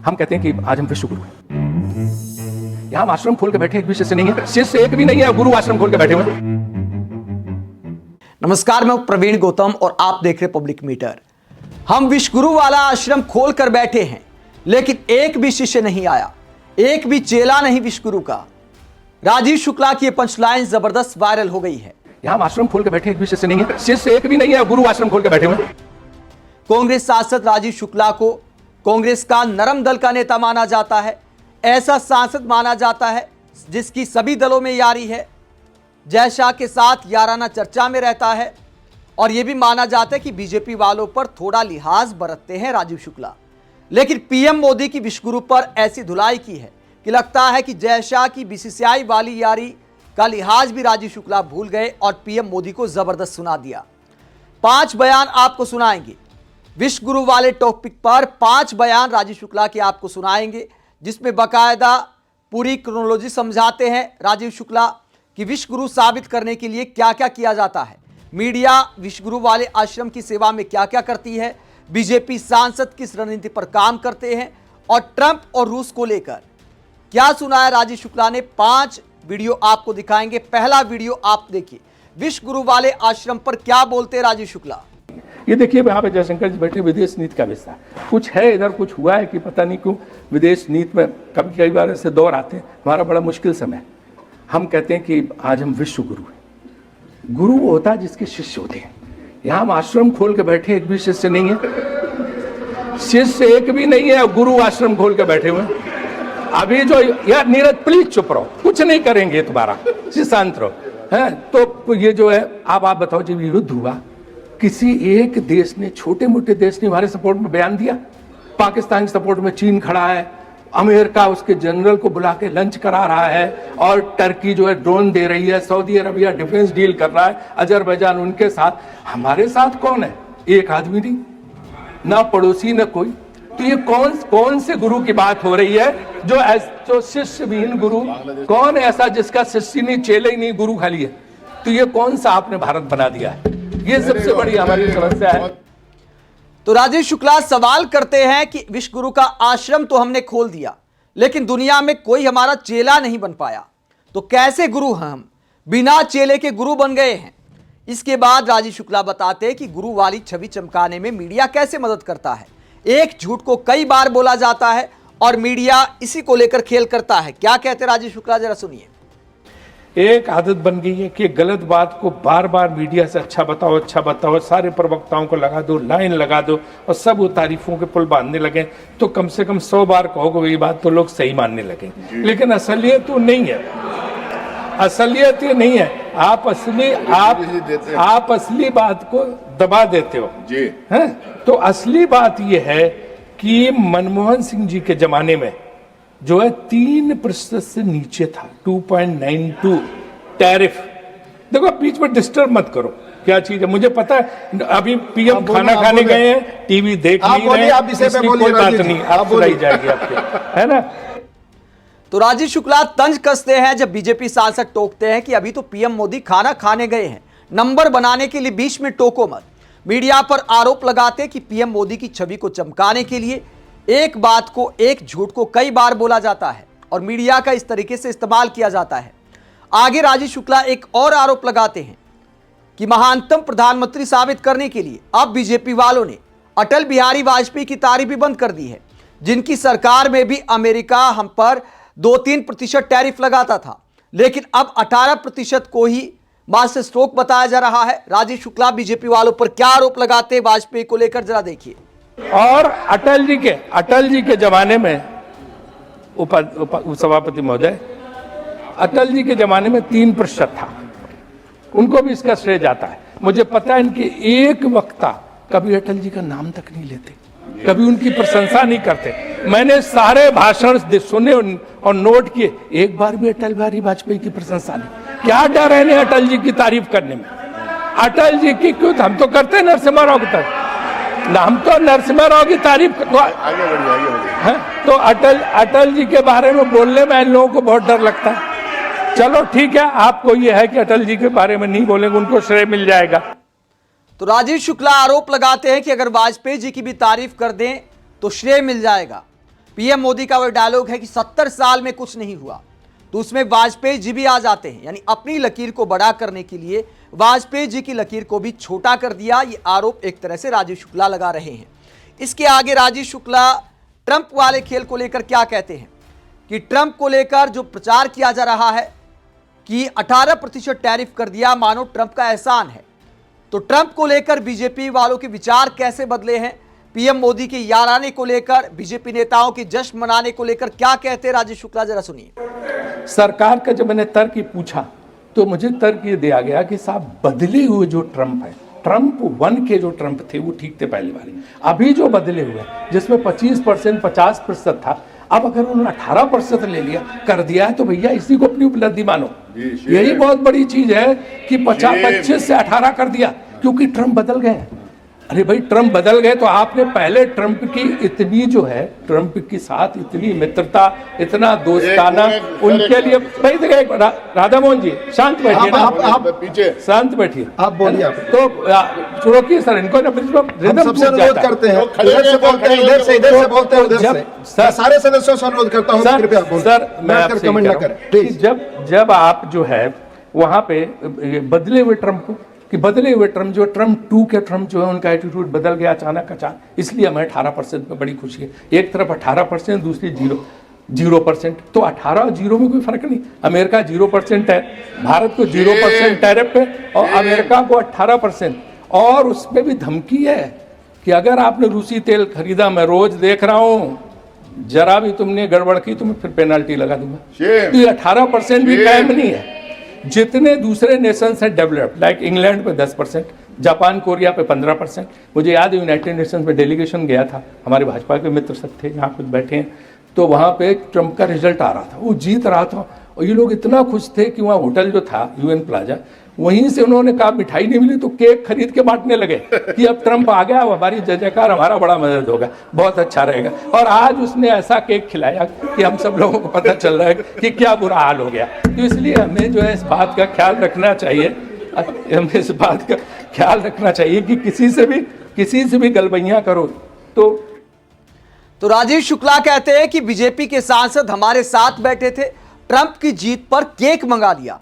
हम कहते हैं कि आज हम विश्व गुरु हैं। यहां हम आश्रम खोल के बैठे एक भी शिष्य नहीं है, शिष्य एक भी नहीं है, गुरु आश्रम खोल के बैठे हुए। नमस्कार, मैं प्रवीण गौतम और आप देख रहे पब्लिक मीटर। हम विश्व गुरु वाला आश्रम खोल कर बैठे हैं, लेकिन एक भी शिष्य नहीं आया, एक भी चेला नहीं विश्व गुरु का। राजीव शुक्ला की यह पंचलाइन जबरदस्त वायरल हो गई है। यहां हम आश्रम खोल के बैठे एक भी शिष्य नहीं है, शिष्य एक भी नहीं है, गुरु आश्रम खोल के बैठे हुए। कांग्रेस सांसद राजीव शुक्ला को कांग्रेस का नरम दल का नेता माना जाता है। ऐसा सांसद माना जाता है जिसकी सभी दलों में यारी है, जय शाह के साथ याराना चर्चा में रहता है और यह भी माना जाता है कि बीजेपी वालों पर थोड़ा लिहाज बरतते हैं राजीव शुक्ला। लेकिन पीएम मोदी की विश्व गुरु पर ऐसी धुलाई की है कि लगता है कि जय शाह की बीसीसीआई वाली यारी का लिहाज भी राजीव शुक्ला भूल गए और पीएम मोदी को जबरदस्त सुना दिया। 5 बयान आपको सुनाएंगे विश्व गुरु वाले टॉपिक पर। 5 बयान राजीव शुक्ला के आपको सुनाएंगे, जिसमें बाकायदा पूरी क्रोनोलॉजी समझाते हैं राजीव शुक्ला कि विश्व गुरु साबित करने के लिए क्या क्या किया जाता है, मीडिया विश्व गुरु वाले आश्रम की सेवा में क्या क्या करती है, बीजेपी सांसद किस रणनीति पर काम करते हैं और ट्रंप और रूस को लेकर क्या सुनाया राजीव शुक्ला ने। 5 वीडियो आपको दिखाएंगे। पहला वीडियो आप देखिए, विश्व गुरु वाले आश्रम पर क्या बोलते हैं राजीव शुक्ला। ये देखिए यहाँ पे जयशंकर जी बैठे, विदेश नीति का विस्तार कुछ है, इधर कुछ हुआ है कि पता नहीं क्यों विदेश नीति में कई बार ऐसे दौर आते हैं। हमारा बड़ा मुश्किल समय है। हम कहते हैं कि आज हम विश्व गुरु हैं। गुरु वो होता है जिसके शिष्य होते हैं। यहाँ हम आश्रम खोल के बैठे एक भी शिष्य नहीं है, शिष्य एक भी नहीं है, गुरु आश्रम खोल के बैठे हुए। अभी जो यार नीरज प्लीज चुप रहो, कुछ नहीं करेंगे तुम्हारा, शांत रहो है। तो ये जो है आप बताओ, जब युद्ध हुआ किसी एक देश ने, छोटे मोटे देश ने हमारे सपोर्ट में बयान दिया? पाकिस्तान के सपोर्ट में चीन खड़ा है, अमेरिका उसके जनरल को बुला के लंच करा रहा है और टर्की जो है ड्रोन दे रही है, सऊदी अरबिया डिफेंस डील कर रहा है, अजरबैजान उनके साथ। हमारे साथ कौन है? एक आदमी नहीं, ना पड़ोसी ना कोई। तो ये कौन से गुरु की बात हो रही है? जो शिष्य विहीन गुरु, कौन ऐसा जिसका शिष्य नहीं, चेले ही नहीं, गुरु खाली है? तो ये कौन सा आपने भारत बना दिया है? ये सबसे बड़ी हमारी समस्या है। तो राजीव शुक्ला सवाल करते हैं कि विश्व गुरु का आश्रम तो हमने खोल दिया, लेकिन दुनिया में कोई हमारा चेला नहीं बन पाया, तो कैसे गुरु हैं हम? बिना चेले के गुरु बन गए हैं। इसके बाद राजीव शुक्ला बताते हैं कि गुरु वाली छवि चमकाने में मीडिया कैसे मदद करता है। एक झूठ को कई बार बोला जाता है और मीडिया इसी को लेकर खेल करता है। क्या कहते हैं राजीव शुक्ला, जरा सुनिए। एक आदत बन गई है कि गलत बात को बार बार मीडिया से अच्छा बताओ, सारे प्रवक्ताओं को लगा दो, लाइन लगा दो और सब वो तारीफों के पुल बांधने लगे। तो कम से कम 100 बार कहोगे वही बात तो लोग सही मानने लगे। लेकिन असलियत तो नहीं है, असलियत ये नहीं है। आप असली बात को दबा देते हो जी है। तो असली बात ये है कि मनमोहन सिंह जी के जमाने में जो है 3% से नीचे था, 2.92 टैरिफ। देखो बीच में डिस्टर्ब मत करो, क्या चीज है मुझे पता है। अभी पीएम खाना खाने गए हैं, टीवी देख नहीं रहे हैं, कोई बात नहीं, आप सुनाई जाएगी आपके, है ना। तो राजीव शुक्ला तंज कसते हैं जब बीजेपी सांसद टोकते हैं कि अभी तो पीएम मोदी खाना खाने गए हैं, नंबर बनाने के लिए बीच में टोको मत। मीडिया पर आरोप लगाते कि पीएम मोदी की छवि को चमकाने के लिए एक बात को, एक झूठ को कई बार बोला जाता है और मीडिया का इस तरीके से इस्तेमाल किया जाता है। आगे राजीव शुक्ला एक और आरोप लगाते हैं कि महानतम प्रधानमंत्री साबित करने के लिए अब बीजेपी वालों ने अटल बिहारी वाजपेयी की तारीफ भी बंद कर दी है, जिनकी सरकार में भी अमेरिका हम पर 2-3% टैरिफ लगाता था, लेकिन अब 18% को ही मास्टर स्ट्रोक बताया जा रहा है। राजीव शुक्ला बीजेपी वालों पर क्या आरोप लगाते हैं वाजपेयी को लेकर, जरा देखिए। और अटल जी के जमाने में सभापति महोदय, अटल जी के जमाने में 3% था, उनको भी इसका श्रेय जाता है। मुझे पता है इनके एक वक्ता कभी अटल जी का नाम तक नहीं लेते, कभी उनकी प्रशंसा नहीं करते। मैंने सारे भाषण सुने और नोट किए, एक बार भी अटल बिहारी वाजपेयी की प्रशंसा नहीं। क्या डर है अटल जी की तारीफ करने में? अटल जी की क्यों, हम तो करते हैं नरसिम्हा राव की तारीफ, हम तो नरसिम्हा राव की तारीफ आगे बढ़िए। तो अटल जी के बारे में बोलने में इन लोगों को बहुत डर लगता है। चलो ठीक है, आपको ये है कि अटल जी के बारे में नहीं बोलेंगे, उनको श्रेय मिल जाएगा। तो राजीव शुक्ला आरोप लगाते हैं कि अगर वाजपेयी जी की भी तारीफ कर दें तो श्रेय मिल जाएगा। पीएम मोदी का वह डायलॉग है कि 70 साल में कुछ नहीं हुआ, तो उसमें वाजपेयी जी भी आ जाते हैं। यानी अपनी लकीर को बड़ा करने के लिए वाजपेयी जी की लकीर को भी छोटा कर दिया। ये आरोप एक तरह से राजीव शुक्ला लगा रहे हैं। इसके आगे राजीव शुक्ला ट्रंप वाले खेल को लेकर क्या कहते हैं कि ट्रंप को लेकर जो प्रचार किया जा रहा है कि 18% टैरिफ कर दिया, मानो ट्रंप का एहसान है। तो ट्रंप को लेकर बीजेपी वालों के विचार कैसे बदले हैं, पीएम मोदी के याराने को लेकर, बीजेपी नेताओं के जश्न मनाने को लेकर क्या कहते हैं राजीव शुक्ला, जरा सुनिए। सरकार का जब मैंने तर्क ही पूछा तो मुझे तर्क ये दिया गया कि साहब बदले हुए जो ट्रंप है, ट्रंप 1 के जो ट्रंप थे वो ठीक थे पहले वाले, अभी जो बदले हुए जिसमें 25% 50% था, अब अगर उन्होंने 18% ले लिया कर दिया है तो भैया इसी को अपनी उपलब्धि मानो। यही बहुत बड़ी चीज है कि 25 से 18 कर दिया, क्योंकि ट्रंप बदल गए हैं। अरे भाई ट्रंप बदल गए तो आपने पहले ट्रंप की इतनी जो है, ट्रंप के साथ इतनी मित्रता, इतना दोस्ताना उनके लिए भाई देखिए राधा मोहन जी शांत बैठिए ना, आप पीछे शांत बैठिए, आप बोलिए। तो रोकिए सर इनको ना, हम सबसे अनुरोध करते हैं, इधर से बोलते हैं, इधर से बोलते हैं, उधर से सारे सदस्यों से अनुरोध करता हूं कृपया बोलें। सर मैं आपसे कमेंट ना करें प्लीज। जब आप जो है वहां पे बदले हुए ट्रंप को कि बदले हुए ट्रंप जो ट्रंप 2 के ट्रंप जो है उनका एटीट्यूड बदल गया अचानक, इसलिए हमें 18% में बड़ी खुशी है। एक तरफ 18%, दूसरी 0%, तो 18 और 0 में कोई फर्क नहीं। अमेरिका 0% है, भारत को 0% टैरिफ है और अमेरिका को 18%। और उसमें भी धमकी है कि अगर आपने रूसी तेल खरीदा, मैं रोज देख रहा हूं, जरा भी तुमने गड़बड़ की तो मैं फिर पेनल्टी लगा दूंगा। तो ये 18% भी कायम नहीं है। जितने दूसरे नेशंस हैं डेवलप्ड, लाइक इंग्लैंड पे 10%, जापान कोरिया पे 15%। मुझे याद है यूनाइटेड नेशंस में डेलीगेशन गया था, हमारे भाजपा के मित्र सब थे, यहाँ कुछ बैठे हैं, तो वहाँ पे ट्रंप का रिजल्ट आ रहा था, वो जीत रहा था और ये लोग इतना खुश थे कि वहाँ होटल जो था यूएन प्लाजा, वहीं से उन्होंने कहा मिठाई नहीं मिली तो केक खरीद के बांटने लगे कि अब ट्रंप आ गया, हमारी जय जयकार, हमारा बड़ा मदद होगा, बहुत अच्छा रहेगा। और आज उसने ऐसा केक खिलाया कि हम सब लोगों को पता चल रहा है कि क्या बुरा हाल हो गया। तो इसलिए हमें जो है इस बात का ख्याल रखना चाहिए, हमें इस बात का ख्याल रखना चाहिए कि किसी से भी गलबैयां करो तो राजीव शुक्ला कहते हैं कि बीजेपी के सांसद हमारे साथ बैठे थे, ट्रंप की जीत पर केक मंगा दिया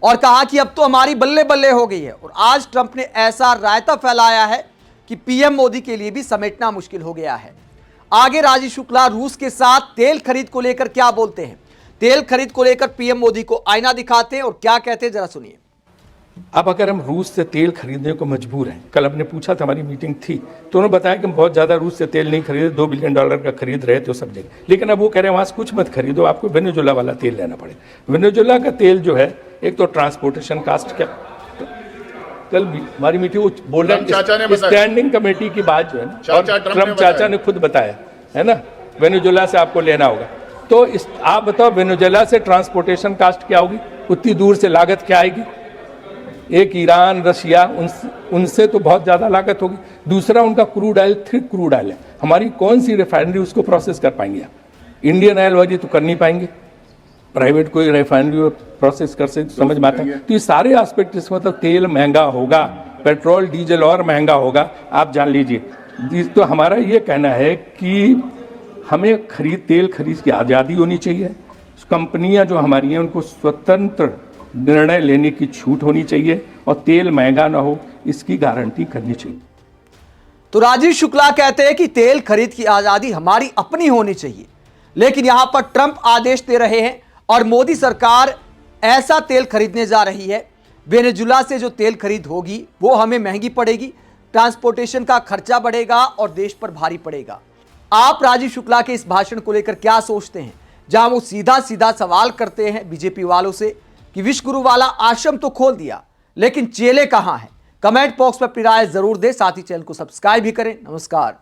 और कहा कि अब तो हमारी बल्ले बल्ले हो गई है। और आज ट्रंप ने ऐसा रायता फैलाया है कि पीएम मोदी के लिए भी समेटना मुश्किल हो गया है। आगे राजीव शुक्ला रूस के साथ तेल खरीद को लेकर क्या बोलते हैं, तेल खरीद को लेकर पीएम मोदी को आईना दिखाते हैं और क्या कहते हैं, जरा सुनिए। अब अगर हम रूस से तेल खरीदने को मजबूर हैं, कल हमने पूछा था, हमारी मीटिंग थी, तो उन्होंने बताया कि हम बहुत ज़्यादा रूस से तेल नहीं खरीदे, $2 बिलियन का खरीद रहे थे सब जगह, लेकिन अब वो कह रहे हैं वहाँ से कुछ मत खरीदो, आपको वेनेजुएला वाला तेल लेना पड़ेगा। वेनेजुएला का तेल जो है, एक तो ट्रांसपोर्टेशन कास्ट क्या, कल हमारी मीटिंग वो बोल रहे हैं स्टैंडिंग कमेटी की बात जो है ना, और ट्रंप चाचा ने खुद बताया है ना, वेनेजुएला से आपको लेना होगा। तो आप बताओ वेनेजुएला से ट्रांसपोर्टेशन कास्ट क्या होगी, उतनी दूर से लागत क्या आएगी? एक ईरान, रशिया, उनसे तो बहुत ज़्यादा लागत होगी। दूसरा उनका crude oil, thick crude oil है, हमारी कौन सी रिफाइनरी उसको प्रोसेस कर पाएंगे? आप इंडियन ऑयल वाली तो कर नहीं पाएंगे, प्राइवेट कोई रिफाइनरी प्रोसेस कर से समझ में आता है। तो ये सारे एस्पेक्ट, इसमें मतलब तेल महंगा होगा, पेट्रोल डीजल और महंगा होगा, आप जान लीजिए। तो हमारा ये कहना है कि हमें तेल खरीद की आज़ादी होनी चाहिए, कंपनियां जो हमारी हैं उनको स्वतंत्र निर्णय लेने की छूट होनी चाहिए और तेल महंगा ना हो, इसकी गारंटी करनी चाहिए। तो राजीव शुक्ला कहते हैं कि तेल खरीद की आजादी हमारी अपनी होनी चाहिए, लेकिन यहां पर ट्रंप आदेश दे रहे हैं और मोदी सरकार ऐसा तेल खरीदने जा रही है। वेनेजुएला से जो तेल खरीद होगी वो हमें महंगी पड़ेगी, ट्रांसपोर्टेशन का खर्चा बढ़ेगा और देश पर भारी पड़ेगा। आप राजीव शुक्ला के इस भाषण को लेकर क्या सोचते हैं, जहां वो सीधा सीधा सवाल करते हैं बीजेपी वालों से कि विश्वगुरु वाला आश्रम तो खोल दिया, लेकिन चेले कहां हैं? कमेंट बॉक्स में अपनी राय जरूर दें, साथ ही चैनल को सब्सक्राइब भी करें। नमस्कार।